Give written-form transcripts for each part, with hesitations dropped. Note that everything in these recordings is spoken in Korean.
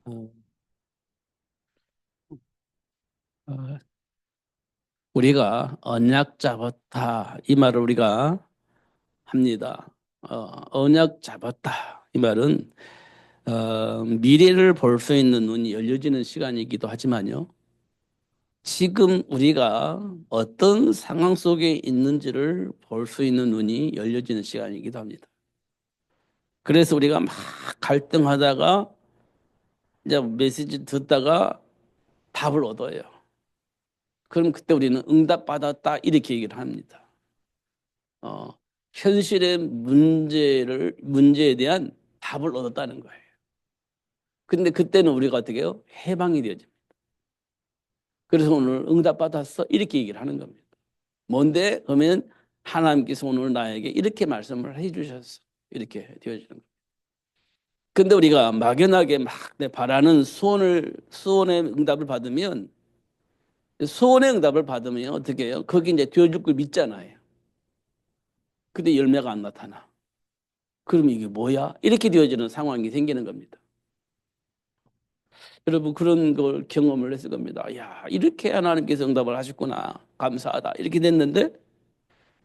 어, 어, 우리가 언약 잡았다 이 말을 우리가 합니다. 언약 잡았다 이 말은 미래를 볼 수 있는 눈이 열려지는 시간이기도 하지만요. 지금 우리가 어떤 상황 속에 있는지를 볼 수 있는 눈이 열려지는 시간이기도 합니다. 그래서 우리가 막 갈등하다가 이제 메시지 듣다가 답을 얻어요. 그럼 그때 우리는 응답받았다 이렇게 얘기를 합니다. 어, 현실의 문제에 대한 답을 얻었다는 거예요. 근데 그때는 우리가 어떻게 해요? 해방이 되어집니다. 그래서 오늘 응답받았어? 이렇게 얘기를 하는 겁니다. 뭔데? 그러면 하나님께서 오늘 나에게 이렇게 말씀을 해 주셨어. 이렇게 되어지는 거예요. 근데 우리가 막연하게 막 내 바라는 소원의 응답을 받으면 소원의 응답을 받으면 어떻게 해요? 거기 이제 되어줄 걸 믿잖아요. 근데 열매가 안 나타나. 그럼 이게 뭐야? 이렇게 되어지는 상황이 생기는 겁니다. 여러분 그런 걸 경험을 했을 겁니다. 야, 이렇게 하나님께서 응답을 하셨구나. 감사하다. 이렇게 됐는데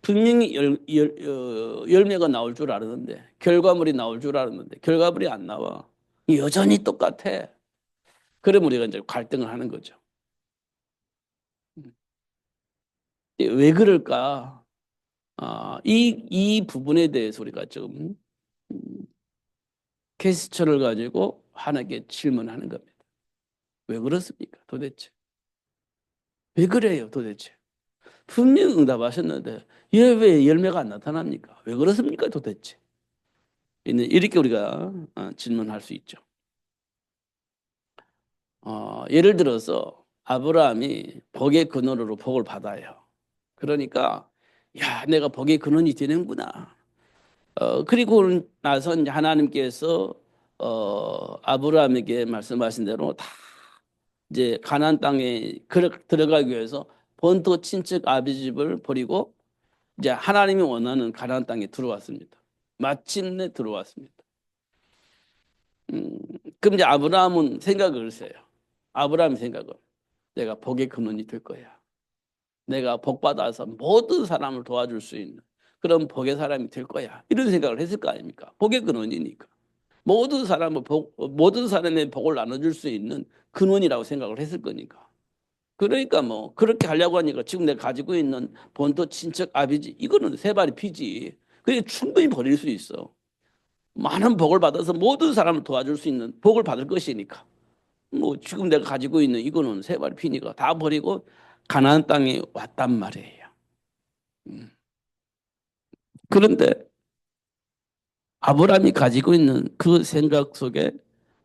분명히 열매가 나올 줄 알았는데 결과물이 나올 줄 알았는데 결과물이 안 나와. 여전히 똑같아. 그럼 우리가 이제 갈등을 하는 거죠. 왜 그럴까? 이 부분에 대해서 우리가 좀 음, 게스처를 가지고 하나님께 질문하는 겁니다. 왜 그렇습니까? 도대체. 왜 그래요, 도대체? 분명 응답하셨는데 왜 열매가 안 나타납니까? 왜 그렇습니까 도대체? 이렇게 우리가 질문할 수 있죠. 예를 들어서 아브라함이 복의 근원으로 복을 받아요. 그러니까 야 내가 복의 근원이 되는구나. 그리고 나서 이제 하나님께서 아브라함에게 말씀하신 대로 다 이제 가나안 땅에 들어가기 위해서 본토 친척 아비 집을 버리고 이제 하나님이 원하는 가나안 땅에 들어왔습니다. 마침내 들어왔습니다. 음, 그럼 이제 아브라함은 생각을 했어요. 아브라함 생각은 내가 복의 근원이 될 거야. 내가 복 받아서 모든 사람을 도와줄 수 있는 그런 복의 사람이 될 거야. 이런 생각을 했을 거 아닙니까? 복의 근원이니까. 모든 사람의 복을 나눠줄 수 있는 근원이라고 생각을 했을 거니까. 그러니까 뭐 그렇게 하려고 하니까 지금 내가 가지고 있는 본토 친척 아비지 이거는 세 발이 피지. 그게 충분히 버릴 수 있어. 많은 복을 받아서 모든 사람을 도와줄 수 있는 복을 받을 것이니까. 뭐 지금 내가 가지고 있는 이거는 세 발이 피니까 다 버리고 가나안 땅에 왔단 말이에요. 음. 그런데 아브라함이 가지고 있는 그 생각 속에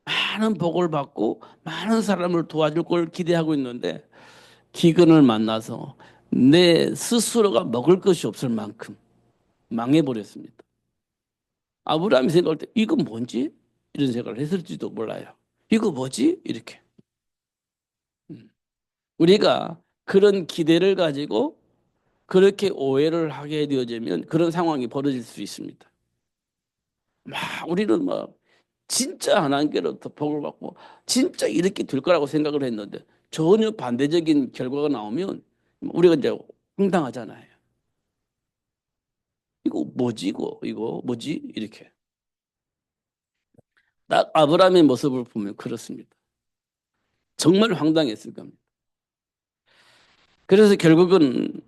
많은 복을 받고 많은 사람을 도와줄 걸 기대하고 있는데 기근을 만나서 내 스스로가 먹을 것이 없을 만큼 망해버렸습니다. 아브라함이 생각할 때 이건 뭔지? 이런 생각을 했을지도 몰라요. 이거 뭐지? 이렇게. 음. 우리가 그런 기대를 가지고 그렇게 오해를 하게 되어지면 그런 상황이 벌어질 수 있습니다. 막 우리는 막 진짜 하나님께로부터 복을 받고 진짜 이렇게 될 거라고 생각을 했는데 전혀 반대적인 결과가 나오면 우리가 이제 황당하잖아요. 이거 뭐지 이거 뭐지 이렇게 딱 아브라함의 모습을 보면 그렇습니다. 정말 황당했을 겁니다. 그래서 결국은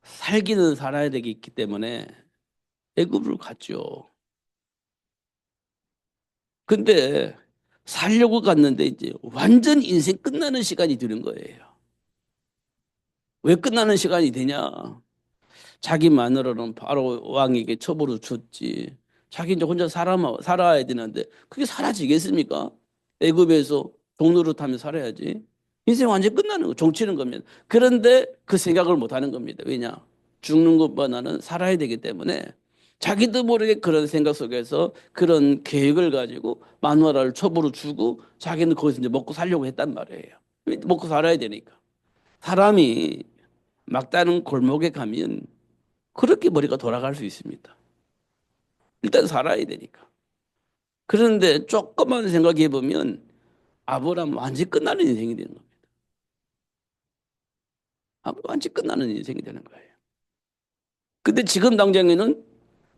살기는 살아야 되기 때문에 애굽을 갔죠. 근데 살려고 갔는데 이제 완전 인생 끝나는 시간이 되는 거예요. 왜 끝나는 시간이 되냐? 자기 마누라는 바로 왕에게 첩으로 줬지. 자기 이제 혼자 살아야 되는데 그게 사라지겠습니까? 애굽에서 동료로 타며 살아야지. 인생 완전 끝나는 거, 종치는 겁니다. 그런데 그 생각을 못 하는 겁니다. 왜냐? 죽는 것보다는 살아야 되기 때문에 자기도 모르게 그런 생각 속에서 그런 계획을 가지고 마누라를 첩으로 주고 자기는 거기서 이제 먹고 살려고 했단 말이에요. 먹고 살아야 되니까. 사람이 막다른 골목에 가면 그렇게 머리가 돌아갈 수 있습니다. 일단 살아야 되니까. 그런데 조금만 생각해 보면 아브라함 완전히 끝나는 인생이 되는 겁니다. 완전히 끝나는 인생이 되는 거예요. 근데 지금 당장에는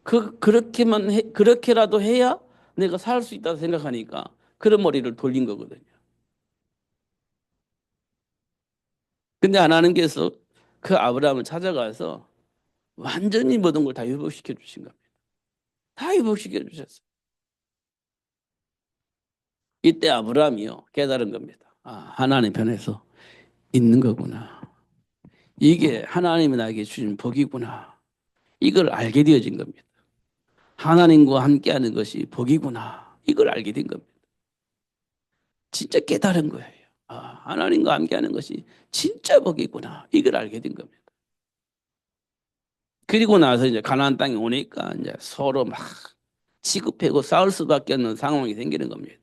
그렇게라도 해야 내가 살 수 있다고 생각하니까 그런 머리를 돌린 거거든요. 근데 하나님께서 그 아브라함을 찾아가서 완전히 모든 걸 다 회복시켜 주신 겁니다. 다 회복시켜 주셨어요. 이때 아브라함이요 깨달은 겁니다. 하나님 편에서 있는 거구나. 이게 하나님이 나에게 주신 복이구나. 이걸 알게 되어진 겁니다. 하나님과 함께하는 것이 복이구나. 이걸 알게 된 겁니다. 진짜 깨달은 거예요. 하나님과 함께하는 것이 진짜 복이구나. 이걸 알게 된 겁니다. 그리고 나서 이제 가나안 땅에 오니까 이제 서로 막 치고패고 싸울 수밖에 없는 상황이 생기는 겁니다.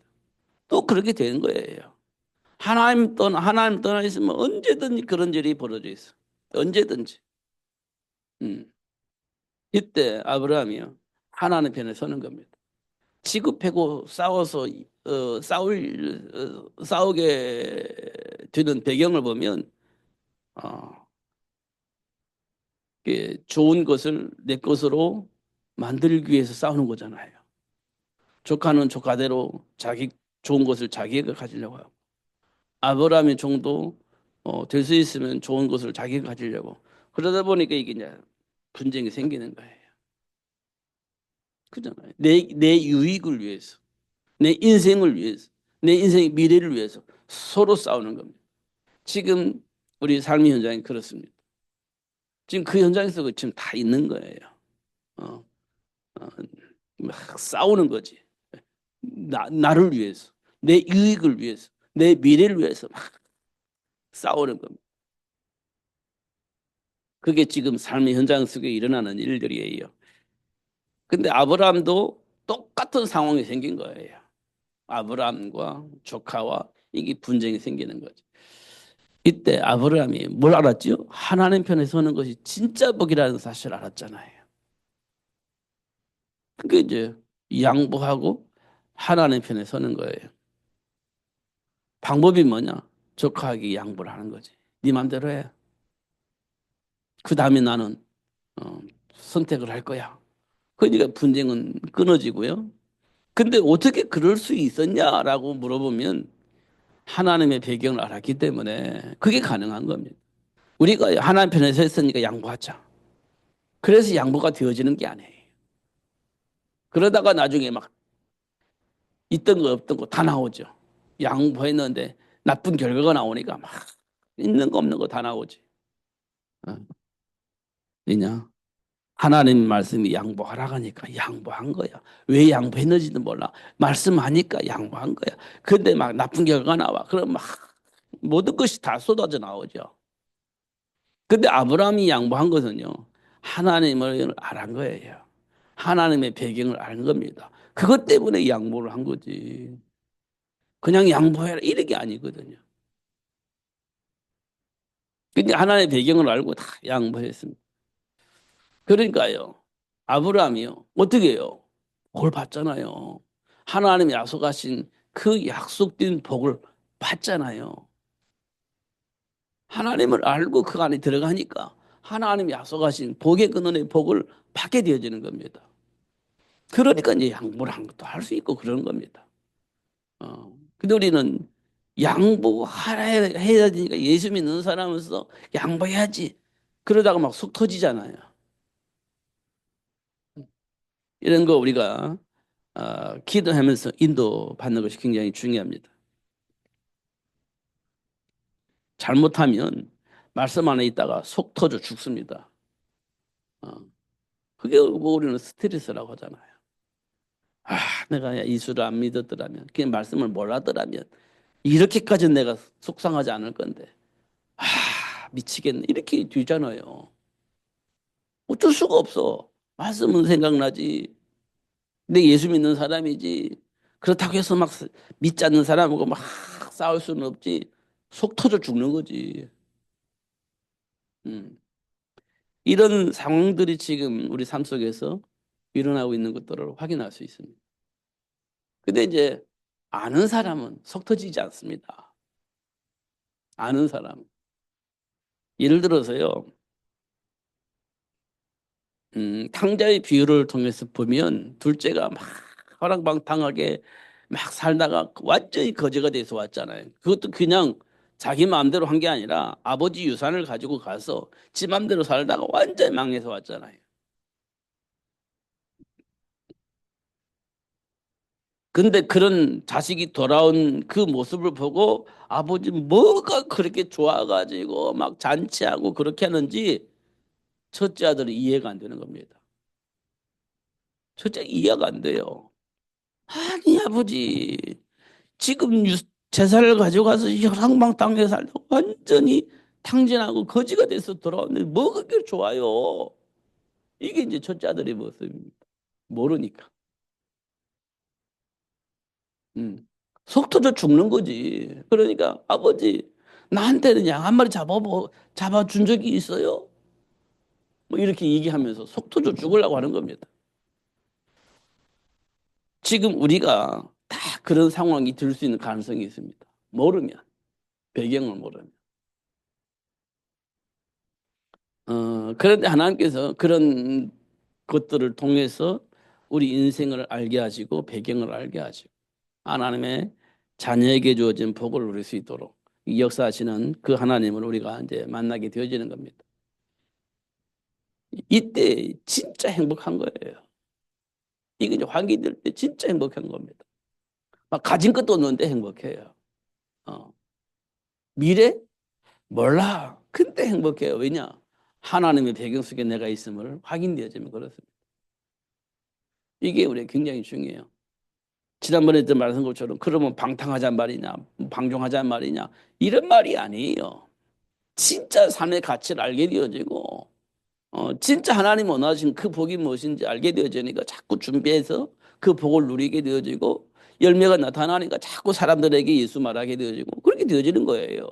또 그렇게 되는 거예요. 하나님 떠나 있으면 언제든지 그런 일이 벌어져 있어. 언제든지. 음. 이때 아브라함이요. 하나님 편에 서는 겁니다. 치고패고 싸워서 싸우게 되는 배경을 보면 어, 좋은 것을 내 것으로 만들기 위해서 싸우는 거잖아요. 조카는 조카대로 자기 좋은 것을 자기가 가지려고 하고 아브라함의 종도 될 수 있으면 좋은 것을 자기가 가지려고 그러다 보니까 이게 이제 분쟁이 생기는 거예요. 그잖아요. 내 유익을 위해서, 내 인생을 위해서, 내 인생의 미래를 위해서 서로 싸우는 겁니다. 지금 우리 삶의 현장이 그렇습니다. 지금 그 현장에서 지금 다 있는 거예요. 어, 어, 막 싸우는 거지. 나를 위해서, 내 유익을 위해서, 내 미래를 위해서 막 싸우는 겁니다. 그게 지금 삶의 현장 속에 일어나는 일들이에요. 근데 아브라함도 똑같은 상황이 생긴 거예요. 아브라함과 조카와 이게 분쟁이 생기는 거죠. 이때 아브라함이 뭘 알았죠? 하나님 편에 서는 것이 진짜 복이라는 사실을 알았잖아요. 그게 이제 양보하고 하나님 편에 서는 거예요. 방법이 뭐냐? 조카에게 양보를 하는 거지. 네 맘대로 해. 그 다음에 나는 어, 선택을 할 거야. 그러니까 분쟁은 끊어지고요. 근데 어떻게 그럴 수 있었냐라고 물어보면 하나님의 배경을 알았기 때문에 그게 가능한 겁니다. 우리가 하나님 편에 서 있으니까 양보하자. 그래서 양보가 되어지는 게 아니에요. 그러다가 나중에 막 있던 거 없던 거 다 나오죠. 양보했는데 나쁜 결과가 나오니까 막 있는 거 없는 거 다 나오지. 어, 그냥 하나님 말씀이 양보하라고 하니까 양보한 거야. 왜 양보했는지도 몰라. 말씀하니까 양보한 거야. 근데 막 나쁜 결과가 나와. 그럼 막 모든 것이 다 쏟아져 나오죠. 근데 아브라함이 양보한 것은요. 하나님을 알한 거예요. 하나님의 배경을 아는 겁니다. 그것 때문에 양보를 한 거지. 그냥 양보해라 이런 게 아니거든요. 근데 하나님의 배경을 알고 다 양보했습니다. 그러니까요. 아브라함이요. 어떻게 해요? 복을 받잖아요. 하나님이 약속하신 그 약속된 복을 받잖아요. 하나님을 알고 그 안에 들어가니까 하나님이 약속하신 복의 근원의 복을 받게 되어지는 겁니다. 그러니까 이제 양보를 한 것도 할 수 있고 그런 겁니다. 근데 우리는 해야 되니까 예수 믿는 사람으로서 양보해야지. 그러다가 막 속 터지잖아요. 이런 거 우리가 기도하면서 인도 받는 것이 굉장히 중요합니다. 잘못하면 말씀 안에 있다가 속 터져 죽습니다. 어, 그게 뭐 우리는 스트레스라고 하잖아요. 내가 이수를 안 믿었더라면, 그냥 말씀을 몰랐더라면 이렇게까지 내가 속상하지 않을 건데, 미치겠네. 이렇게 되잖아요. 어쩔 수가 없어. 말씀은 생각나지. 내 예수 믿는 사람이지. 그렇다고 해서 막 믿지 않는 사람하고 막 싸울 수는 없지. 속 터져 죽는 거지. 음. 이런 상황들이 지금 우리 삶 속에서 일어나고 있는 것들을 확인할 수 있습니다. 근데 이제 아는 사람은 속 터지지 않습니다. 아는 사람. 예를 들어서요, 탕자의 비유를 통해서 보면 둘째가 막 허랑방탕하게 막 살다가 완전히 거지가 돼서 왔잖아요. 그것도 그냥 자기 마음대로 한 게 아니라 아버지 유산을 가지고 가서 지 마음대로 살다가 완전히 망해서 왔잖아요. 근데 그런 자식이 돌아온 그 모습을 보고 아버지 뭐가 그렇게 좋아가지고 막 잔치하고 그렇게 하는지 첫째 아들은 이해가 안 되는 겁니다. 첫째 이해가 안 돼요. 아니 아버지 지금 재산을 가져가서 혈상방탕에 살다 완전히 탕진하고 거지가 돼서 돌아왔는데 뭐가 그렇게 좋아요. 이게 이제 첫째 아들의 모습입니다. 모르니까. 음. 속 터져 죽는 거지. 그러니까 아버지 나한테는 양 한 마리 잡아준 적이 있어요? 뭐 이렇게 얘기하면서 속 터져 죽으려고 하는 겁니다. 지금 우리가 다 그런 상황이 들 수 있는 가능성이 있습니다. 모르면, 배경을 모르면. 그런데 하나님께서 그런 것들을 통해서 우리 인생을 알게 하시고 배경을 알게 하시고 하나님의 자녀에게 주어진 복을 누릴 수 있도록 이 역사하시는 그 하나님을 우리가 이제 만나게 되어지는 겁니다. 이때 진짜 행복한 거예요. 이게 이제 환기 될 때 진짜 행복한 겁니다. 막 가진 것도 없는데 행복해요. 어. 미래? 몰라. 근데 행복해요. 왜냐? 하나님의 배경 속에 내가 있음을 확인되어지면 그렇습니다. 이게 우리 굉장히 중요해요. 지난번에 말한 것처럼 그러면 방탕하잔 말이냐, 방종하잔 말이냐 이런 말이 아니에요. 진짜 삶의 가치를 알게 되어지고 진짜 하나님 원하신 그 복이 무엇인지 알게 되어지니까 자꾸 준비해서 그 복을 누리게 되어지고 열매가 나타나니까 자꾸 사람들에게 예수 말하게 되어지고 그렇게 되어지는 거예요.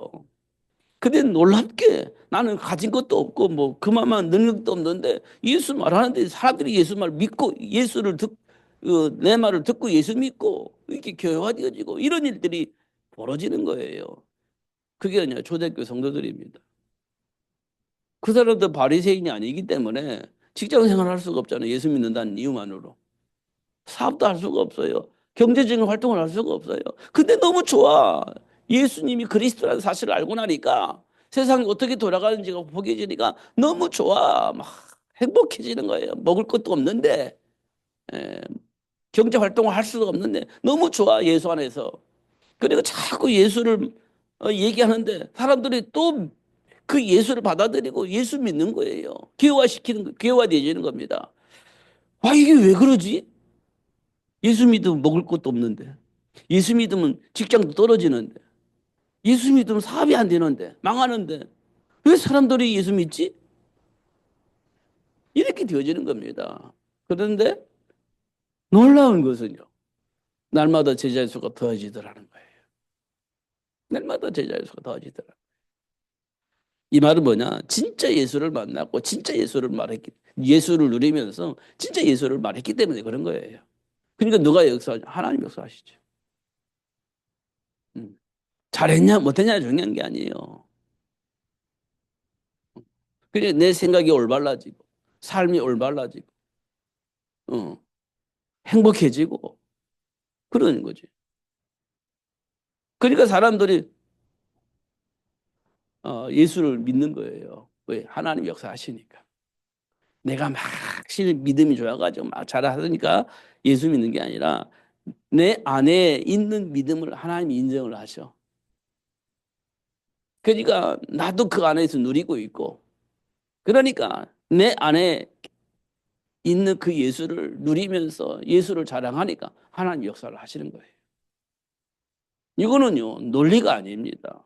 근데 놀랍게 나는 가진 것도 없고 뭐 그만한 능력도 없는데 예수 말하는데 사람들이 예수 말 믿고 내 말을 듣고 예수 믿고 이렇게 교회화되어지고 이런 일들이 벌어지는 거예요. 그게 아니라 초대교회 성도들입니다. 그 사람들 바리새인이 아니기 때문에 직장 생활할 수가 없잖아요. 예수 믿는다는 이유만으로. 사업도 할 수가 없어요. 경제적인 활동을 할 수가 없어요. 근데 너무 좋아. 예수님이 그리스도라는 사실을 알고 나니까 세상이 어떻게 돌아가는지가 보게지니까 너무 좋아. 막 행복해지는 거예요. 먹을 것도 없는데 에, 경제 활동을 할 수가 없는데 너무 좋아. 예수 안에서. 그리고 자꾸 예수를 얘기하는데 사람들이 또 그 예수를 받아들이고 예수 믿는 거예요. 교화되지는 겁니다. 아, 이게 왜 그러지? 예수 믿으면 먹을 것도 없는데. 예수 믿으면 직장도 떨어지는데. 예수 믿으면 사업이 안 되는데. 망하는데. 왜 사람들이 예수 믿지? 이렇게 되어지는 겁니다. 그런데 놀라운 것은요. 날마다 제자의 수가 더해지더라는 거예요. 날마다 제자의 수가 더해지더라. 이 말은 뭐냐? 진짜 예수를 만났고 진짜 예수를 누리면서 진짜 예수를 말했기 때문에 그런 거예요. 그러니까 누가 역사하냐? 하나님 역사하시죠. 음. 잘했냐 못했냐 중요한 게 아니에요. 그래 내 생각이 올바라지고 삶이 올바라지고 어, 행복해지고 그러는 거지. 그러니까 사람들이 예수를 믿는 거예요. 왜? 하나님 역사하시니까. 내가 막 믿음이 좋아가지고 막 잘하니까 예수 믿는 게 아니라 내 안에 있는 믿음을 하나님이 인정을 하셔. 그러니까 나도 그 안에서 누리고 있고 그러니까 내 안에 있는 그 예수를 누리면서 예수를 자랑하니까 하나님 역사를 하시는 거예요. 이거는요, 논리가 아닙니다.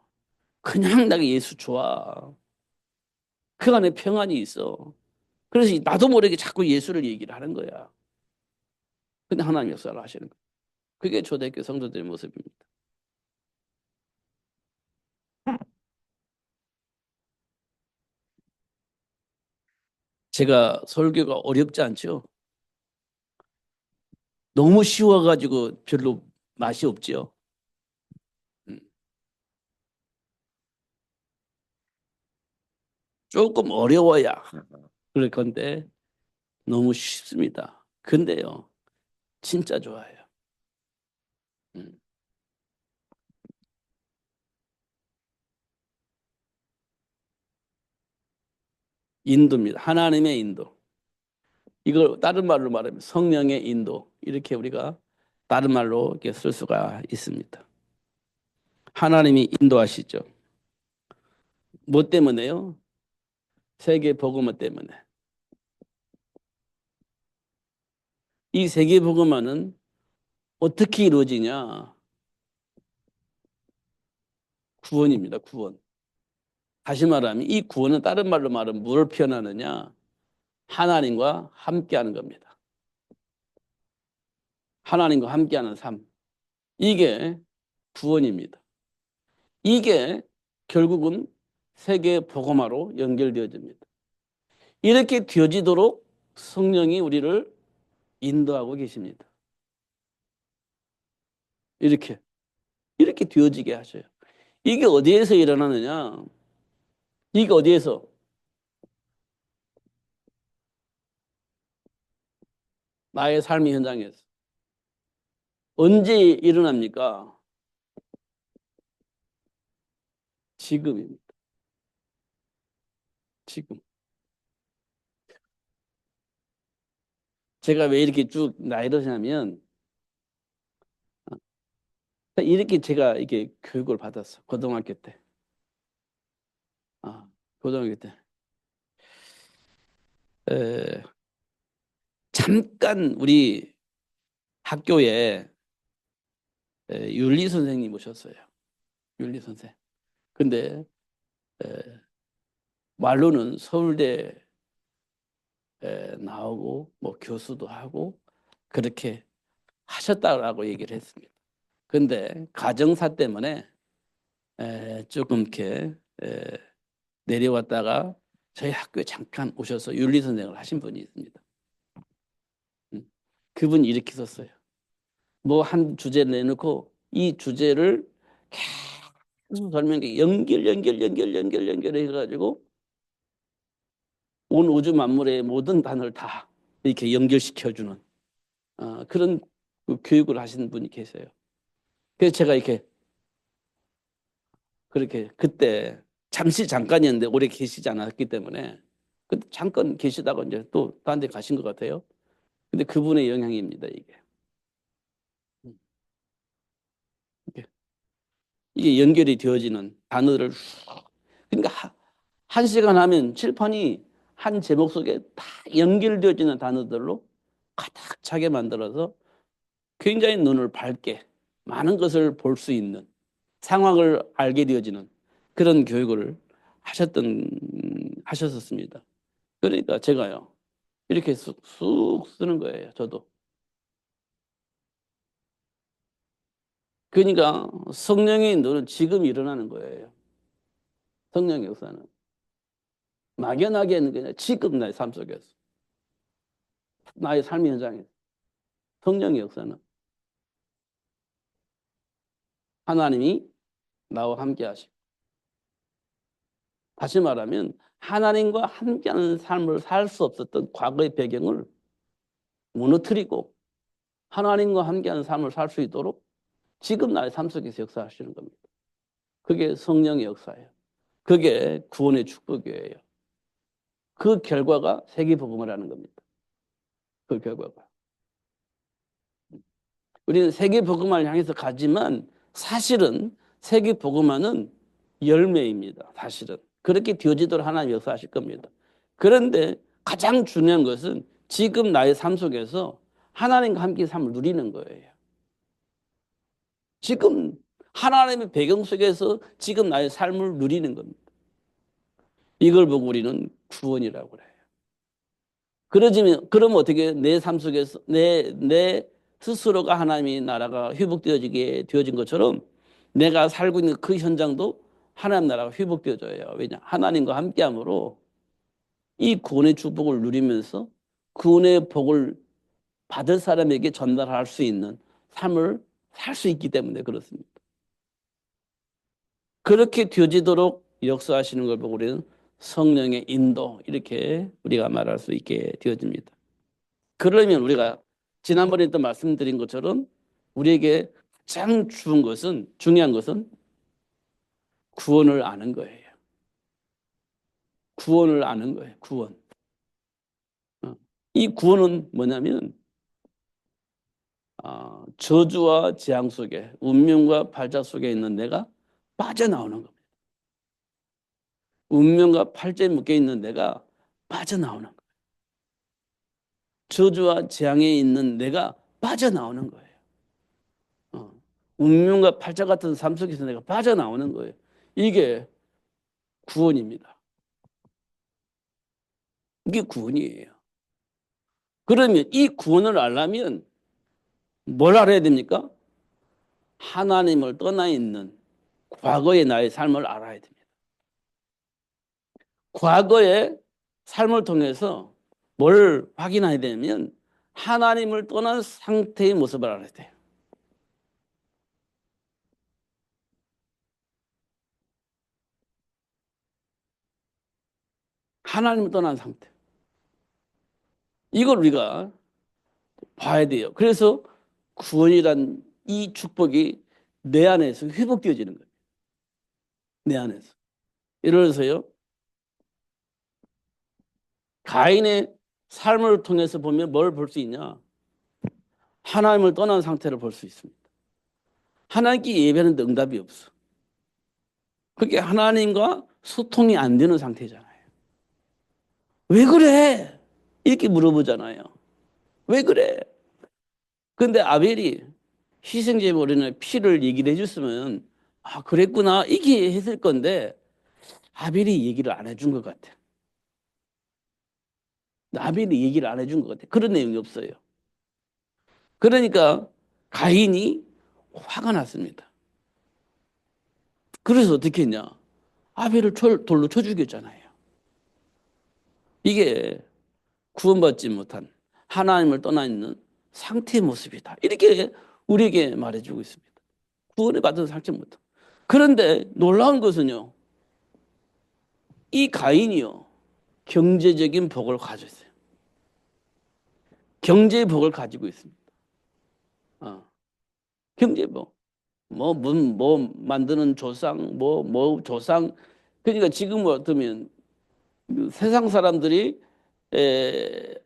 그냥 내가 예수 좋아. 그 안에 평안이 있어. 그래서 나도 모르게 자꾸 예수를 얘기를 하는 거야. 근데 하나님 역사를 하시는 거예요. 그게 초대교회 성도들의 모습입니다. 제가 설교가 어렵지 않죠? 너무 쉬워가지고 별로 맛이 없지요. 음. 조금 어려워야 그럴 건데 너무 쉽습니다. 근데요, 진짜 좋아요. 음. 인도입니다. 하나님의 인도. 이걸 다른 말로 말하면 성령의 인도. 이렇게 우리가 다른 말로 이렇게 쓸 수가 있습니다. 하나님이 인도하시죠. 뭐 때문에요? 세계 복음화 때문에. 이 세계 복음화는 어떻게 이루어지냐? 구원입니다. 구원. 다시 말하면 이 구원은 다른 말로 말하면 무엇을 표현하느냐? 하나님과 함께하는 겁니다. 하나님과 함께하는 삶. 이게 구원입니다. 이게 결국은 세계 복음화로 연결되어집니다. 이렇게 되어지도록 성령이 우리를 인도하고 계십니다. 이렇게 되어지게 하셔요. 이게 어디에서 일어나느냐? 이게 어디에서? 나의 삶의 현장에서. 언제 일어납니까? 지금입니다. 지금. 제가 왜 이렇게 쭉 나이를 드냐면 이렇게 제가 이게 교육을 받았어. 고등학교 때. 아, 고등학교 때. 에, 잠깐 우리 학교에 윤리 선생님 오셨어요. 윤리 선생. 근데 에, 말로는 서울대 나오고 뭐 교수도 하고 그렇게 하셨다라고 얘기를 했습니다. 근데 가정사 때문에 조금 이렇게 내려왔다가 저희 학교에 잠깐 오셔서 윤리 선생을 하신 분이 있습니다. 음. 그분이 이렇게 썼어요. 뭐 한 주제를 내놓고 이 주제를 계속 설명해 연결 해가지고 온 우주 만물의 모든 단어를 다 이렇게 연결시켜주는 그런 그 교육을 하시는 분이 계세요. 그래서 제가 이렇게 그렇게 그때 잠시 잠깐이었는데 오래 계시지 않았기 때문에 그때 잠깐 계시다가 이제 또 다른 데 가신 것 같아요. 근데 그분의 영향입니다, 이게. 이게 이게 연결이 되어지는 단어를 그러니까 한 시간 하면 칠판이 한 제목 속에 다 연결되어지는 단어들로 가득 차게 만들어서 굉장히 눈을 밝게 많은 것을 볼 수 있는 상황을 알게 되어지는 그런 교육을 하셨었습니다. 그러니까 제가요 이렇게 쑥 쓰는 거예요. 저도. 그러니까 성령의 인도는 지금 일어나는 거예요. 성령의 역사는 막연하게 있는 게 아니라 지금 나의 삶 속에서 나의 삶의 현장에서 성령의 역사는 하나님이 나와 함께 하시고 다시 말하면 하나님과 함께하는 삶을 살 수 없었던 과거의 배경을 무너뜨리고 하나님과 함께하는 삶을 살 수 있도록 지금 나의 삶 속에서 역사하시는 겁니다. 그게 성령의 역사예요. 그게 구원의 축복이에요. 그 결과가 세계복음을 하는 겁니다. 그 결과가. 우리는 세계복음을 향해서 가지만 사실은 세계복음화는 열매입니다. 사실은. 그렇게 되어지도록 하나님 역사하실 겁니다. 그런데 가장 중요한 것은 지금 나의 삶 속에서 하나님과 함께 삶을 누리는 거예요. 지금 하나님의 배경 속에서 지금 나의 삶을 누리는 겁니다. 이걸 보고 우리는 구원이라고 그래요. 그러면 어떻게 내 삶 속에서 내 스스로가 하나님의 나라가 회복되어지게 되어진 것처럼 내가 살고 있는 그 현장도 하나님 나라가 회복되어져요. 왜냐? 하나님과 함께함으로 이 구원의 축복을 누리면서 구원의 복을 받을 사람에게 전달할 수 있는 삶을 살 수 있기 때문에 그렇습니다. 그렇게 되어지도록 역사하시는 걸 보고 우리는 성령의 인도 이렇게 우리가 말할 수 있게 되어집니다. 그러면 우리가 지난번에 또 말씀드린 것처럼 우리에게 가장 중요한 것은 구원을 아는 거예요. 구원을 아는 거예요. 구원. 어. 이 구원은 뭐냐면 저주와 재앙 속에 운명과 팔자 속에 있는 내가 빠져나오는 겁니다. 운명과 팔자에 묶여 있는 내가 빠져나오는 거예요. 저주와 재앙에 있는 내가 빠져나오는 거예요. 어. 운명과 팔자 같은 삶 속에서 내가 빠져나오는 거예요. 이게 구원입니다. 이게 구원이에요. 그러면 이 구원을 알려면 뭘 알아야 됩니까? 하나님을 떠나 있는 과거의 나의 삶을 알아야 됩니다. 과거의 삶을 통해서 뭘 확인해야 되냐면 하나님을 떠난 상태의 모습을 알아야 돼요. 하나님을 떠난 상태. 이걸 우리가 봐야 돼요. 그래서 구원이란 이 축복이 내 안에서 회복되어지는 거예요. 내 안에서. 예를 들어서요. 가인의 삶을 통해서 보면 뭘 볼 수 있냐? 하나님을 떠난 상태를 볼 수 있습니다. 하나님께 예배하는데 응답이 없어. 그게 하나님과 소통이 안 되는 상태잖아요. 왜 그래? 이렇게 물어보잖아요. 왜 그래? 근데 아벨이 희생제물 올리는 피를 얘기를 해줬으면 그랬구나 이렇게 했을 건데 아벨이 얘기를 안 해준 것 같아. 아벨이 얘기를 안 해준 것 같아. 그런 내용이 없어요. 그러니까 가인이 화가 났습니다. 그래서 어떻게 했냐? 아벨을 돌로 쳐 죽였잖아요. 이게 구원받지 못한 하나님을 떠나 있는 상태의 모습이다. 이렇게 우리에게 말해주고 있습니다. 구원을 받은 상태부터. 그런데 놀라운 것은요. 이 가인이요. 경제적인 복을 가지고 있어요. 경제의 복을 가지고 있습니다. 어, 경제의 복. 뭐 만드는 조상, 조상. 그러니까 지금 어쩌면 세상 사람들이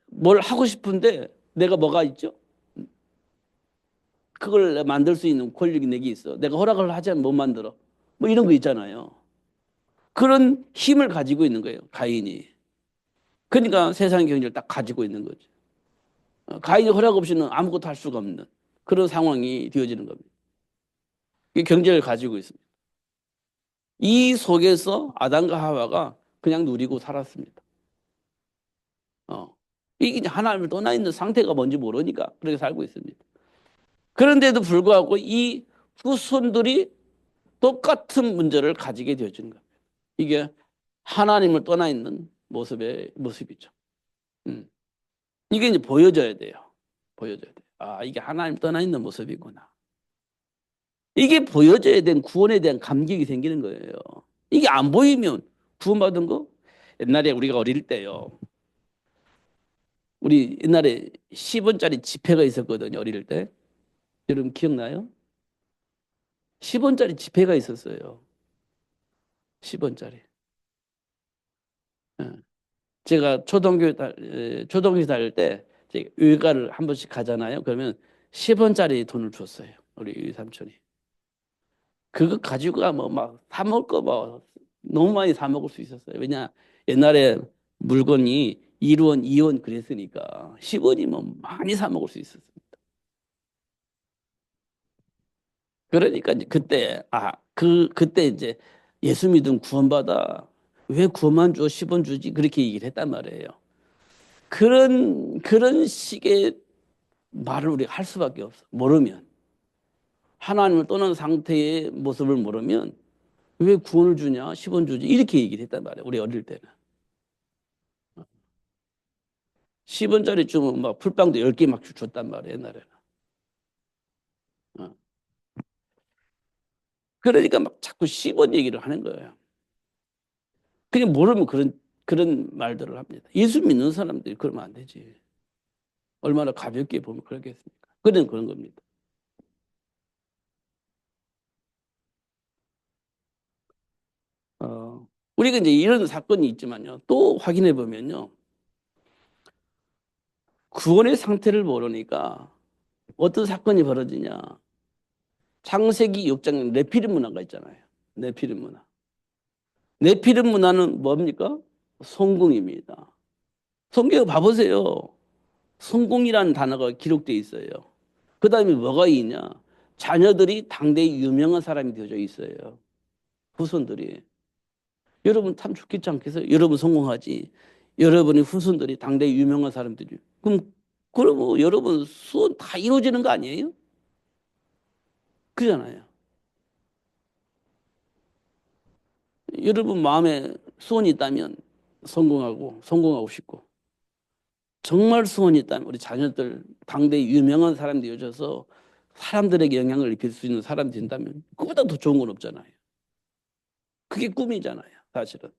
뭘 하고 싶은데 내가 뭐가 있죠? 그걸 만들 수 있는 권력이 내게 있어. 내가 허락을 하지 않으면 못 만들어. 뭐 이런 거 있잖아요. 그런 힘을 가지고 있는 거예요. 가인이. 그러니까 세상 경제를 딱 가지고 있는 거죠. 가인이 허락 없이는 아무것도 할 수가 없는 그런 상황이 되어지는 겁니다. 이 경제를 가지고 있습니다. 이 속에서 아담과 하와가 그냥 누리고 살았습니다. 이게 이제 하나님을 떠나 있는 상태가 뭔지 모르니까 그렇게 살고 있습니다. 그런데도 불구하고 이 후손들이 똑같은 문제를 가지게 되어지는 겁니다. 이게 하나님을 떠나 있는 모습이죠. 음. 이게 이제 보여져야 돼요. 보여져야 돼요. 이게 하나님 떠나 있는 모습이구나. 이게 보여져야 된 구원에 대한 감격이 생기는 거예요. 이게 안 보이면 구원받은 거? 옛날에 우리가 어릴 때요. 우리 옛날에 10원짜리 지폐가 있었거든요. 어릴 때. 여러분 기억나요? 10원짜리 지폐가 있었어요. 10원짜리. 제가 초등학교 다닐 때 외가를 한 번씩 가잖아요. 그러면 10원짜리 돈을 줬어요. 우리 삼촌이. 그거 가지고 가면 막 사 먹을 거 뭐 너무 많이 사 먹을 수 있었어요. 왜냐 옛날에 물건이 1원, 2원 그랬으니까 10원이면 많이 사 먹을 수 있었습니다. 그러니까 이제 그때 이제 예수 믿음 구원받아 왜 구원만 줘 10원 주지 그렇게 얘기를 했단 말이에요. 그런 식의 말을 우리가 할 수밖에 없어. 모르면 하나님을 떠난 상태의 모습을 모르면 왜 구원을 주냐 10원 주지 이렇게 얘기를 했단 말이에요. 우리 어릴 때는 10원짜리 주면 막 풀빵도 10개 막 줬단 말이에요. 옛날에는. 그러니까 막 자꾸 10원 얘기를 하는 거예요. 그냥 모르면 그런 말들을 합니다. 예수 믿는 사람들이 그러면 안 되지. 얼마나 가볍게 보면 그러겠습니까? 그런 겁니다. 우리가 이제 이런 사건이 있지만요. 또 확인해 보면요. 구원의 상태를 모르니까 어떤 사건이 벌어지냐. 창세기 6장 네피림 문화가 있잖아요. 네피림 문화. 네피림 문화는 뭡니까? 성공입니다. 성경에 봐보세요. 성공이라는 단어가 기록되어 있어요. 그 다음에 뭐가 있냐? 자녀들이 당대의 유명한 사람이 되어져 있어요. 후손들이. 여러분 참 좋겠지 않겠어요? 여러분 성공하지. 여러분의 후손들이 당대의 유명한 사람들이. 그럼 여러분 소원 다 이루어지는 거 아니에요? 그잖아요. 여러분 마음에 소원이 있다면 성공하고 싶고. 정말 소원이 있다면 우리 자녀들 당대의 유명한 사람들이 되어져서 사람들에게 영향을 입힐 수 있는 사람이 된다면 그보다 더 좋은 건 없잖아요. 그게 꿈이잖아요, 사실은.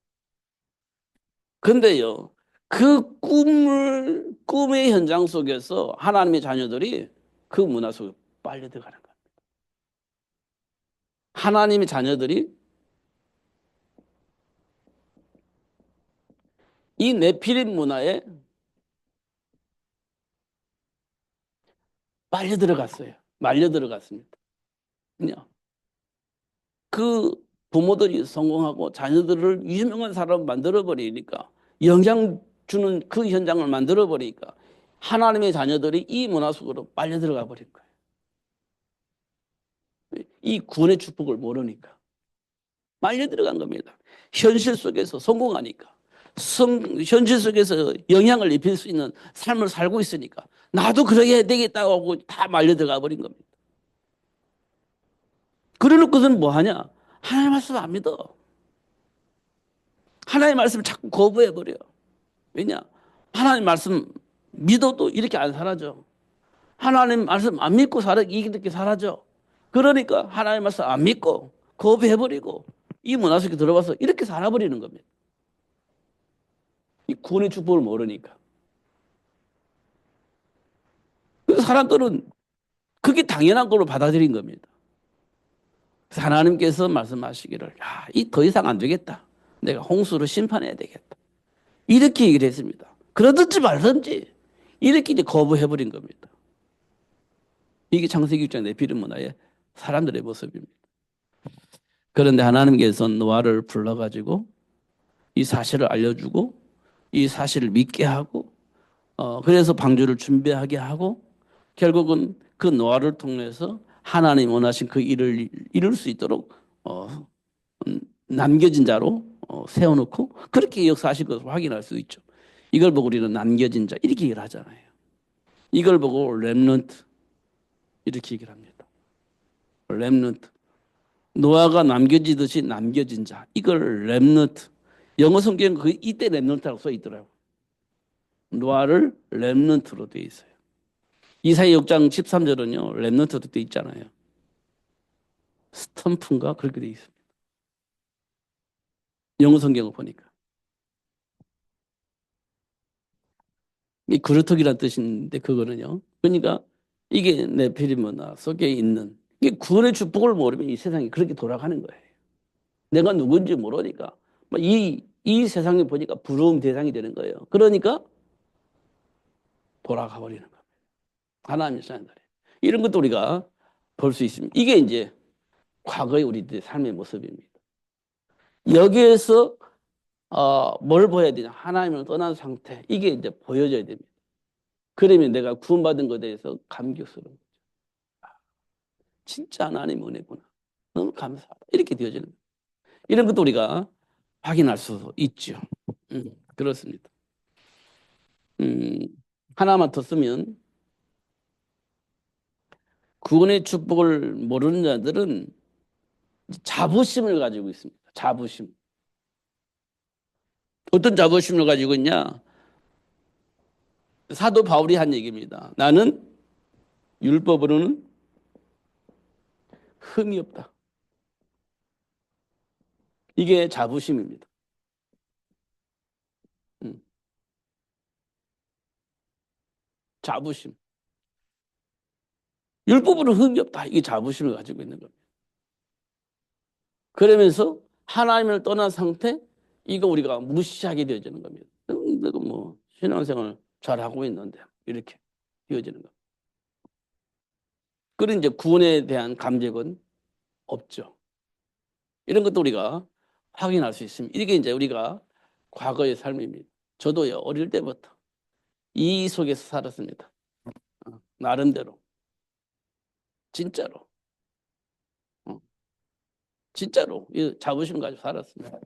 근데요, 꿈의 현장 속에서 하나님의 자녀들이 그 문화 속에 빨려 들어가는 거예요. 하나님의 자녀들이 이 네피림 문화에 빨려 들어갔어요. 말려 들어갔습니다. 그냥 그 부모들이 성공하고 자녀들을 유명한 사람 만들어 버리니까 영향 주는 그 현장을 만들어 버리니까 하나님의 자녀들이 이 문화 속으로 빨려 들어가 버린 거예요. 이 구원의 축복을 모르니까 빨려 들어간 겁니다. 현실 속에서 성공하니까 현실 속에서 영향을 입힐 수 있는 삶을 살고 있으니까 나도 그래야 되겠다고 하고 다 말려 들어가 버린 겁니다. 그래놓고서는 뭐 하냐? 하나님 말씀 안 믿어. 하나님 말씀을 자꾸 거부해 버려. 왜냐? 하나님 말씀 믿어도 이렇게 안 살아져. 하나님 말씀 안 믿고 이렇게 살아져. 그러니까 하나님 말씀 안 믿고 거부해버리고 이 문화 속에 들어와서 이렇게 살아버리는 겁니다. 이 구원의 축복을 모르니까. 그 사람들은 그게 당연한 걸로 받아들인 겁니다. 그래서 하나님께서 말씀하시기를, 야, 이 더 이상 안 되겠다. 내가 홍수로 심판해야 되겠다. 이렇게 얘기를 했습니다. 그러든지 말든지 이렇게 이제 거부해버린 겁니다. 이게 창세기 6장 네피림 문화의 사람들의 모습입니다. 그런데 하나님께서 노아를 불러가지고 이 사실을 알려주고 이 사실을 믿게 하고 그래서 방주를 준비하게 하고 결국은 그 노아를 통해서 하나님 원하신 그 일을 이룰 수 있도록 남겨진 자로 세워놓고 그렇게 역사하신 것을 확인할 수 있죠. 이걸 보고 우리는 남겨진 자 이렇게 얘기를 하잖아요. 이걸 보고 렘넌트 이렇게 얘기를 합니다. 렘넌트. 노아가 남겨지듯이 남겨진 자. 이걸 렘넌트. 영어 성경은 이때 렘넌트라고 써 있더라고요. 노아를 렘넌트로 되어 있어요. 이사야 6장 13절은요. 렘넌트로 되어 있잖아요. 스탬프인가 그렇게 되어 있습니다. 영어 성경을 보니까. 이 그루터기란 뜻인데 그거는요. 그러니까 이게 네피림 문화 속에 있는 이게 구원의 축복을 모르면 이 세상이 그렇게 돌아가는 거예요. 내가 누군지 모르니까 이 세상에 보니까 부러움 대상이 되는 거예요. 그러니까 돌아가 버리는 거예요. 하나님의 사람들이. 이런 것도 우리가 볼 수 있습니다. 이게 이제 과거의 우리들의 삶의 모습입니다. 여기에서 뭘 보여야 되냐? 하나님을 떠난 상태. 이게 이제 보여져야 됩니다. 그러면 내가 구원받은 것에 대해서 감격스러운 거죠. 진짜 하나님 은혜구나. 너무 감사하다. 이렇게 되어지는 거예요. 이런 것도 우리가 확인할 수 있죠. 그렇습니다. 음, 하나만 더 쓰면 구원의 축복을 모르는 자들은 자부심을 가지고 있습니다. 자부심. 어떤 자부심을 가지고 있냐? 사도 바울이 한 얘기입니다. 나는 율법으로는 흠이 없다. 이게 자부심입니다. 음, 자부심. 율법으로 흠이 없다. 이게 자부심을 가지고 있는 겁니다. 그러면서 하나님을 떠난 상태, 이거 우리가 무시하게 되어지는 겁니다. 내가 뭐 신앙생활 잘하고 있는데 이렇게 되어지는 겁니다. 그런 이제 구원에 대한 감격은 없죠. 이런 것도 우리가 확인할 수 있습니다. 이게 이제 우리가 과거의 삶입니다. 저도요, 어릴 때부터 이 속에서 살았습니다. 나름대로. 진짜로. 어, 진짜로. 이 자부심 가지고 살았습니다.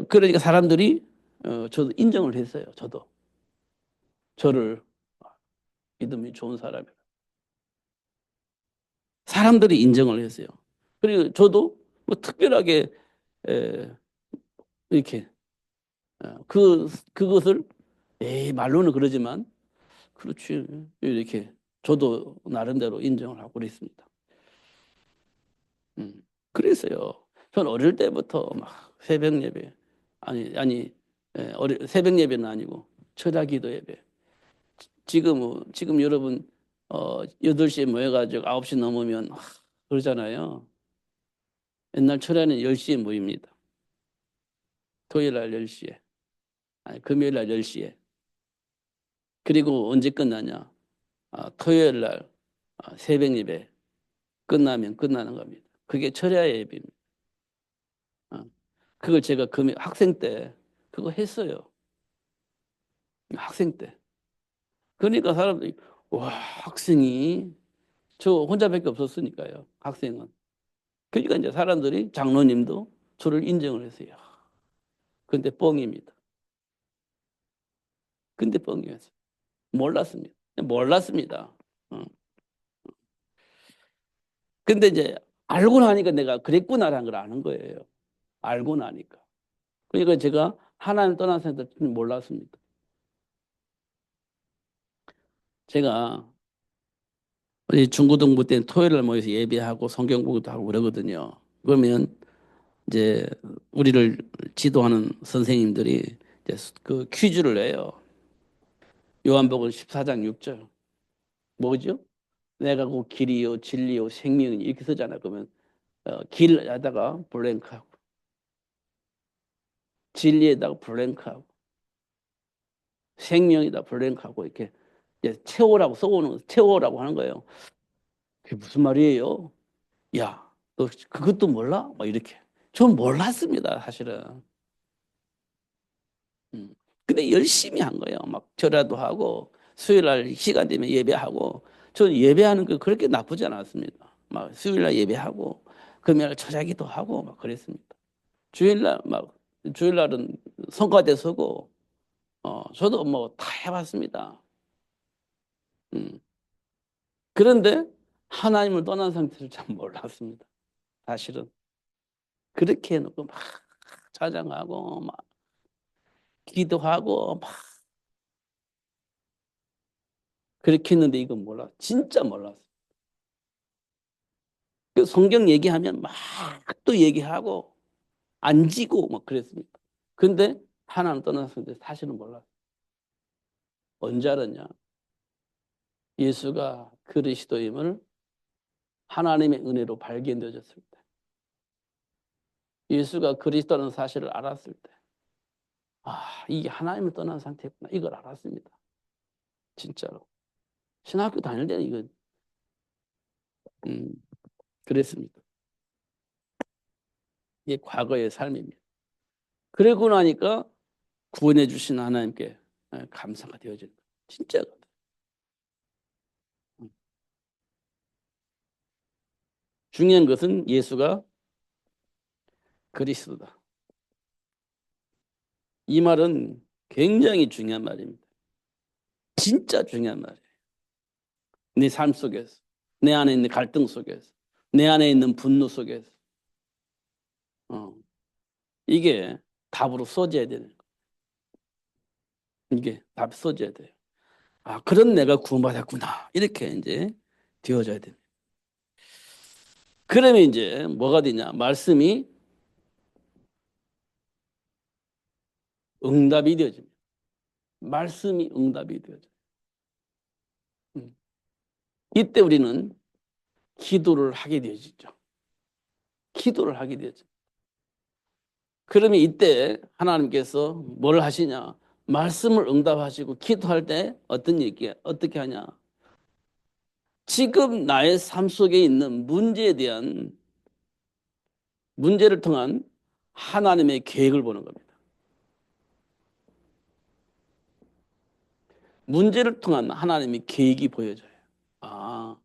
그러니까 사람들이, 저도 인정을 했어요. 저도. 저를 믿음이 좋은 사람이라. 사람들이 인정을 했어요. 그리고 저도 뭐 특별하게, 에, 이렇게, 그것을, 에이, 말로는 그러지만, 그렇지. 이렇게 저도 나름대로 인정을 하고 그랬습니다. 그래서요. 전 어릴 때부터 막 새벽 예배, 아니, 새벽 예배는 아니고 철야 기도 예배. 지금 여러분, 8시에 모여가지고 9시 넘으면, 그러잖아요. 옛날 철야는 10시에 모입니다. 토요일 날 10시에. 아니, 금요일 날 10시에. 그리고 언제 끝나냐? 토요일 날, 새벽 예배 끝나면 끝나는 겁니다. 그게 철야 예배입니다. 어, 그걸 제가 학생 때 그거 했어요. 학생 때. 그러니까 사람들이, 와, 학생이, 저 혼자밖에 없었으니까요. 학생은. 그러니까 이제 사람들이, 장로님도 저를 인정을 했어요. 근데 뻥입니다. 근데 뻥이었어요. 몰랐습니다. 몰랐습니다. 어. 근데 이제 알고 나니까 내가 그랬구나라는 걸 아는 거예요. 알고 나니까. 그러니까 제가 하나님 떠난 생각 몰랐습니다. 제가 우리 중고등부 때는 토요일 날 모여서 예배하고 성경 공부도 하고 그러거든요. 그러면 이제 우리를 지도하는 선생님들이 이제 그 퀴즈를 내요. 요한복음 14장 6절. 뭐죠? 내가 그 길이요 진리요 생명이 이렇게 쓰잖아요. 그러면 길에다가 블랭크하고 진리에다가 블랭크하고 생명이다 블랭크하고 이렇게 이제 채워라고 하는 거예요. 그게 무슨 말이에요? 야, 너 그것도 몰라? 막 이렇게. 전 몰랐습니다, 사실은. 음. 근데 열심히 한 거예요. 막 절야도 하고 수요일 날 시간 되면 예배하고 저는 예배하는 거 그렇게 나쁘지 않았습니다. 막 수요일 날 예배하고 금요일 날 저자기도 하고 막 그랬습니다. 주일 날은 성가대 서고 저도 뭐 다 해봤습니다. 음. 그런데 하나님을 떠난 상태를 잘 몰랐습니다. 사실은 그렇게 해놓고 막 찬양하고 막 기도하고 막 그렇게 했는데 이건 몰라. 진짜 몰랐어. 그 성경 얘기하면 막 또 얘기하고 안 지고 막 그랬습니다. 근데 하나님 떠났는데 사실은 몰랐어. 언제 알았냐? 예수가 그리스도임을 하나님의 은혜로 발견되어졌을 때, 예수가 그리스도라는 사실을 알았을 때, 이게 하나님을 떠난 상태구나. 이걸 알았습니다. 진짜로. 신학교 다닐 때는 이거, 음, 그랬습니다. 이게 과거의 삶입니다. 그러고 나니까 구원해 주신 하나님께 감사가 되어진다. 진짜. 중요한 것은 예수가 그리스도다. 이 말은 굉장히 중요한 말입니다. 진짜 중요한 말이에요. 내 삶 속에서, 내 안에 있는 갈등 속에서, 내 안에 있는 분노 속에서. 이게 답으로 써져야 되는 거예요. 이게 답이 써져야 돼요. 그런 내가 구원받았구나. 이렇게 이제 되어져야 됩니다. 그러면 이제 뭐가 되냐? 말씀이 응답이 되어집니다. 말씀이 응답이 되어져요. 음. 이때 우리는 기도를 하게 되어지죠. 기도를 하게 되죠. 그러면 이때 하나님께서 뭘 하시냐? 말씀을 응답하시고 기도할 때 어떤 얘기, 어떻게 하냐? 지금 나의 삶 속에 있는 문제에 대한 문제를 통한 하나님의 계획을 보는 겁니다. 문제를 통한 하나님의 계획이 보여져요. 아,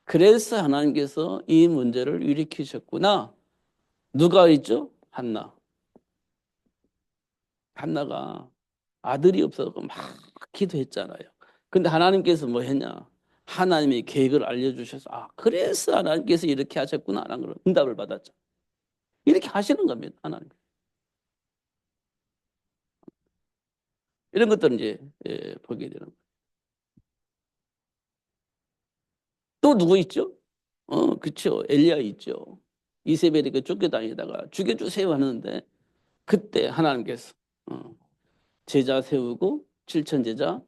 그래서 하나님께서 이 문제를 일으키셨구나. 누가 있죠? 한나. 한나가 아들이 없어서 막 기도했잖아요. 근데 하나님께서 뭐 했냐? 하나님의 계획을 알려주셔서 아, 그래서 하나님께서 이렇게 하셨구나. 라는 걸 응답을 받았죠. 이렇게 하시는 겁니다. 하나님. 이런 것들은 이제 보게 되는 거예요. 또 누구 있죠? 그렇죠. 엘리야 있죠. 이세벨이 그 쫓겨다니다가 죽여주세요 하는데 그때 하나님께서 어, 제자 세우고 칠천 제자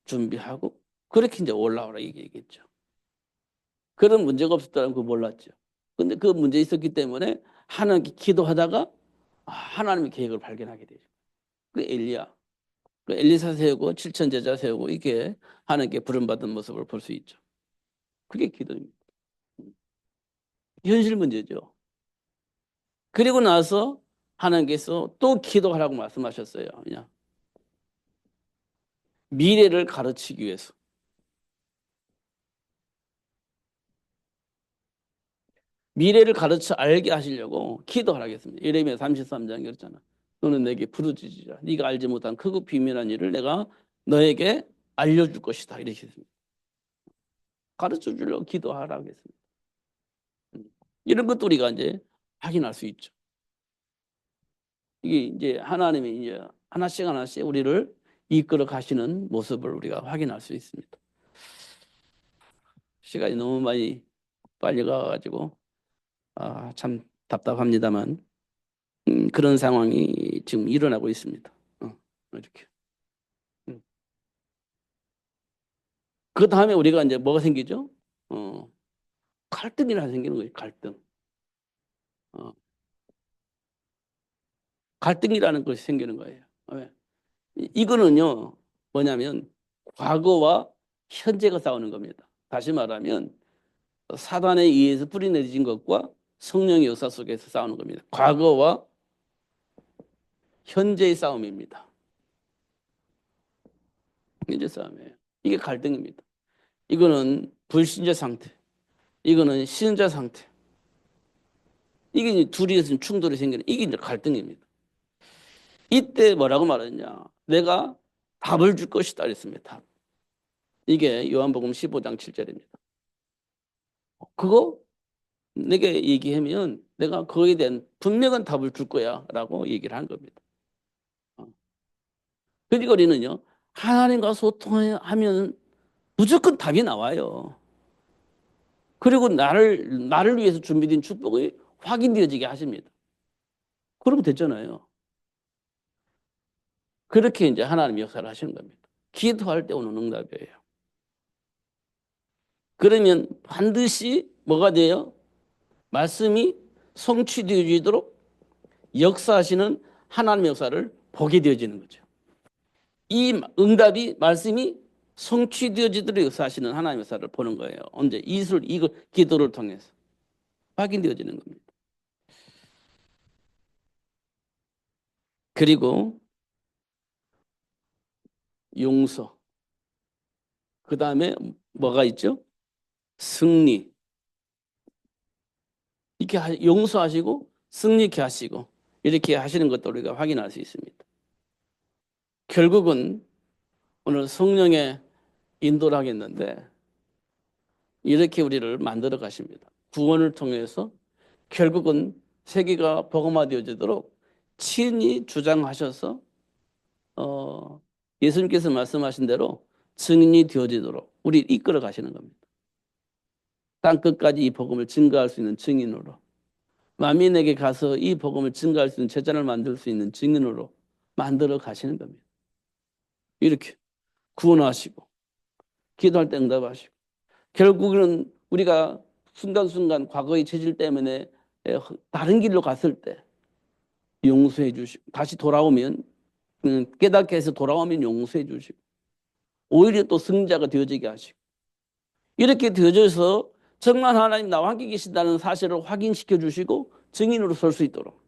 준비하고 그렇게 이제 올라오라 얘기했죠. 그런 문제가 없었다는 거 몰랐죠. 근데 그 문제 있었기 때문에 하나님께 기도하다가 하나님의 계획을 발견하게 되죠. 그 엘리야, 그 엘리사 세우고 칠천 제자 세우고 이게 하나님께 부름받은 모습을 볼 수 있죠. 그게 기도입니다. 현실 문제죠. 그리고 나서 하나님께서 또 기도하라고 말씀하셨어요. 그냥 미래를 가르치기 위해서. 미래를 가르쳐 알게 하시려고 기도하라겠습니다. 예레미야 33장 그랬잖아. 너는 내게 부르짖으라. 네가 알지 못한 크고 비밀한 일을 내가 너에게 알려줄 것이다. 이렇게 했습니다. 가르쳐 주려고 기도하라고 했습니다. 이런 것도 우리가 이제 확인할 수 있죠. 이게 이제 하나님이 이제 하나씩 하나씩 우리를 이끌어 가시는 모습을 우리가 확인할 수 있습니다. 시간이 너무 많이 빨리 가가지고 참 답답합니다만 그런 상황이 지금 일어나고 있습니다. 이렇게. 그 다음에 우리가 이제 뭐가 생기죠? 갈등이 하나 생기는 거예요. 갈등. 어, 갈등이라는 것이 생기는 거예요. 왜? 이거는요, 뭐냐면 과거와 현재가 싸우는 겁니다. 다시 말하면 사단에 의해서 뿌리내린 것과 성령의 역사 속에서 싸우는 겁니다. 과거와 현재의 싸움입니다. 현재 싸움이에요. 이게 갈등입니다. 이거는 불신자 상태, 이거는 신자 상태. 이게 둘이서 충돌이 생기는 이게 이제 갈등입니다. 이때 뭐라고 말했냐? 내가 답을 줄 것이다 그랬습니다. 이게 요한복음 15장 7절입니다. 그거 내게 얘기하면 내가 그거에 대한 분명한 답을 줄 거야 라고 얘기를 한 겁니다. 그러니까 우리는요, 하나님과 소통하면 무조건 답이 나와요. 그리고 나를 위해서 준비된 축복이 확인되어지게 하십니다. 그러면 됐잖아요. 그렇게 이제 하나님 역사를 하시는 겁니다. 기도할 때 오는 응답이에요. 그러면 반드시 뭐가 돼요? 말씀이 성취되어지도록 역사하시는 하나님의 역사를 보게 되어지는 거죠. 이 응답이 말씀이 성취되어지도록 역사하시는 하나님의 역사를 보는 거예요. 언제? 이거 기도를 통해서 확인되어지는 겁니다. 그리고 용서. 그 다음에 뭐가 있죠? 승리. 이렇게 용서하시고 승리케 하시고 이렇게 하시는 것도 우리가 확인할 수 있습니다. 결국은 오늘 성령의 인도를 하겠는데 이렇게 우리를 만들어 가십니다. 구원을 통해서 결국은 세계가 복음화되어지도록 친히 주장하셔서 예수님께서 말씀하신 대로 증인이 되어지도록 우리 이끌어 가시는 겁니다. 땅 끝까지 이 복음을 증거할 수 있는 증인으로 만민에게 가서 이 복음을 증거할 수 있는 제자를 만들 수 있는 증인으로 만들어 가시는 겁니다. 이렇게 구원하시고 기도할 때 응답하시고 결국은 우리가 순간순간 과거의 체질 때문에 다른 길로 갔을 때 용서해 주시고 다시 돌아오면 깨닫게 해서 돌아오면 용서해 주시고 오히려 또 승자가 되어지게 하시고 이렇게 되어져서 정말 하나님 나와 함께 계신다는 사실을 확인시켜 주시고 증인으로 설 수 있도록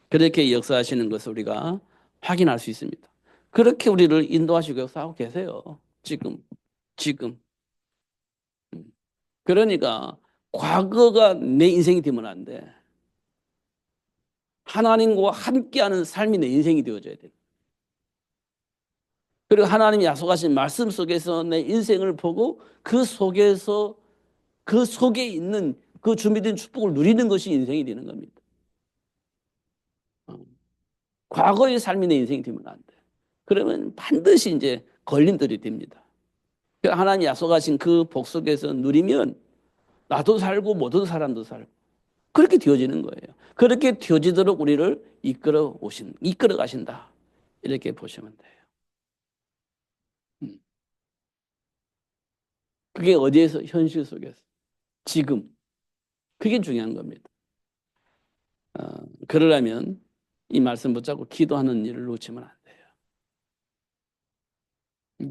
그렇게 역사하시는 것을 우리가 확인할 수 있습니다. 그렇게 우리를 인도하시고 역사하고 계세요. 지금. 그러니까 과거가 내 인생이 되면 안 돼. 하나님과 함께하는 삶이 내 인생이 되어져야 돼. 그리고 하나님이 약속하신 말씀 속에서 내 인생을 보고 그 속에서 그 속에 있는 그 준비된 축복을 누리는 것이 인생이 되는 겁니다. 과거의 삶이 내 인생이 되면 안 돼. 그러면 반드시 이제 걸림돌이 됩니다. 하나님이 약속하신 그 복 속에서 누리면 나도 살고 모든 사람도 살고 그렇게 되어지는 거예요. 그렇게 되어지도록 우리를 이끌어 가신다. 이렇게 보시면 돼요. 그게 어디에서? 현실 속에서. 지금. 그게 중요한 겁니다. 그러려면 이 말씀 붙잡고 기도하는 일을 놓치면 안 돼요.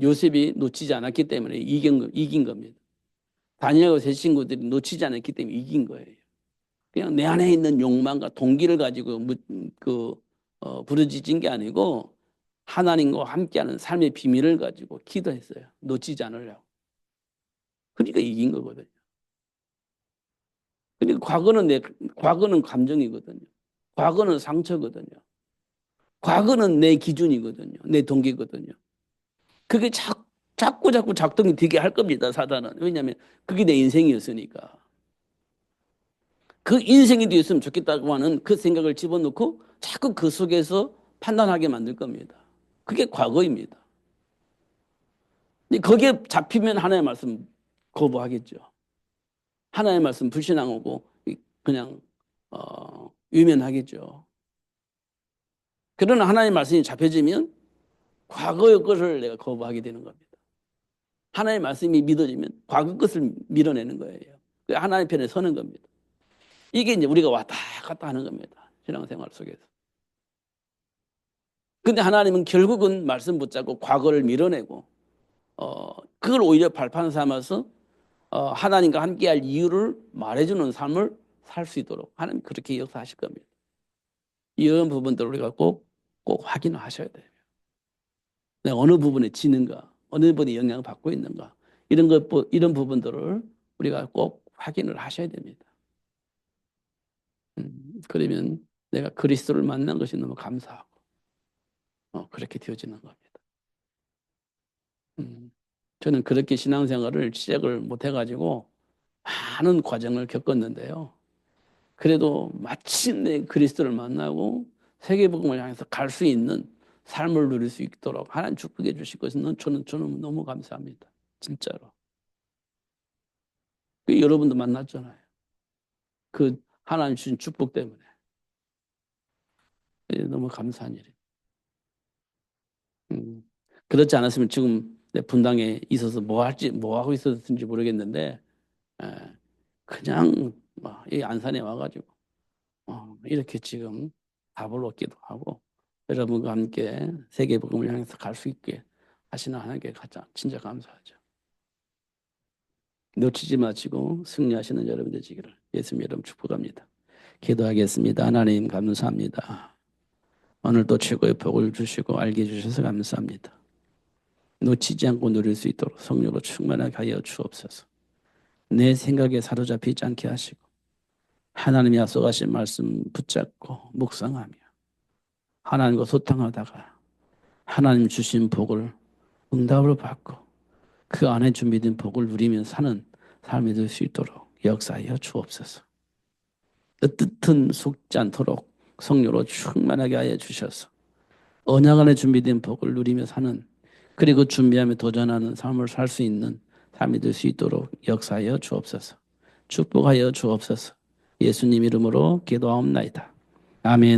요셉이 놓치지 않았기 때문에 이긴 겁니다. 다니엘과 세 친구들이 놓치지 않았기 때문에 이긴 거예요. 그냥 내 안에 있는 욕망과 동기를 가지고 부르짖은 게 아니고 하나님과 함께하는 삶의 비밀을 가지고 기도했어요. 놓치지 않으려고. 그러니까 이긴 거거든요. 그러니까 과거는 감정이거든요. 과거는 상처거든요. 과거는 내 기준이거든요. 내 동기거든요. 그게 자꾸 작동이 되게 할 겁니다. 사단은. 왜냐하면 그게 내 인생이었으니까. 그 인생이 되었으면 좋겠다고 하는 그 생각을 집어넣고 자꾸 그 속에서 판단하게 만들 겁니다. 그게 과거입니다. 근데 거기에 잡히면 하나님의 말씀 거부하겠죠. 하나님의 말씀 불신앙하고 그냥 유면하겠죠. 그러나 하나님의 말씀이 잡혀지면 과거의 것을 내가 거부하게 되는 겁니다. 하나님의 말씀이 믿어지면 과거 것을 밀어내는 거예요. 하나님 편에 서는 겁니다. 이게 이제 우리가 왔다 갔다 하는 겁니다. 신앙생활 속에서. 근데 하나님은 결국은 말씀 붙잡고 과거를 밀어내고 그걸 오히려 발판 삼아서 하나님과 함께할 이유를 말해주는 삶을 살 수 있도록 하나님 그렇게 역사하실 겁니다. 이런 부분들을 우리가 꼭 확인을 하셔야 돼요. 내가 어느 부분에 지는가, 어느 부분에 영향을 받고 있는가 이런 부분들을 우리가 꼭 확인을 하셔야 됩니다. 그러면 내가 그리스도를 만난 것이 너무 감사하고 그렇게 되어지는 겁니다. 저는 그렇게 신앙생활을 시작을 못 해가지고 많은 과정을 겪었는데요. 그래도 마침내 그리스도를 만나고 세계복음을 향해서 갈 수 있는 삶을 누릴 수 있도록 하나님 축복해 주실 것은 저는 너무 감사합니다. 진짜로. 여러분도 만났잖아요. 그 하나님 주신 축복 때문에. 너무 감사한 일이에요. 그렇지 않았으면 지금 내 분당에 있어서 뭐 하고 있었는지 모르겠는데, 그냥 이 안산에 와가지고 이렇게 지금 답을 얻기도 하고 여러분과 함께 세계복음을 향해서 갈 수 있게 하시는 하나님께 가장 진짜 감사하죠. 놓치지 마시고 승리하시는 여러분 되시기를 예수님 이름 축복합니다. 기도하겠습니다. 하나님 감사합니다. 오늘도 최고의 복을 주시고 알게 해주셔서 감사합니다. 놓치지 않고 누릴 수 있도록 성령으로 충만하게 하여 주옵소서. 내 생각에 사로잡히지 않게 하시고 하나님이 약속하신 말씀 붙잡고 묵상하며 하나님과 소통하다가 하나님 주신 복을 응답을 받고 그 안에 준비된 복을 누리며 사는 삶이 될 수 있도록 역사하여 주옵소서. 뜻은 속지 않도록 성령으로 충만하게 하여 주셔서 언약 안에 준비된 복을 누리며 사는 그리고 준비하며 도전하는 삶을 살 수 있는 삶이 될 수 있도록 역사하여 주옵소서. 축복하여 주옵소서. 예수님 이름으로 기도하옵나이다. 아멘.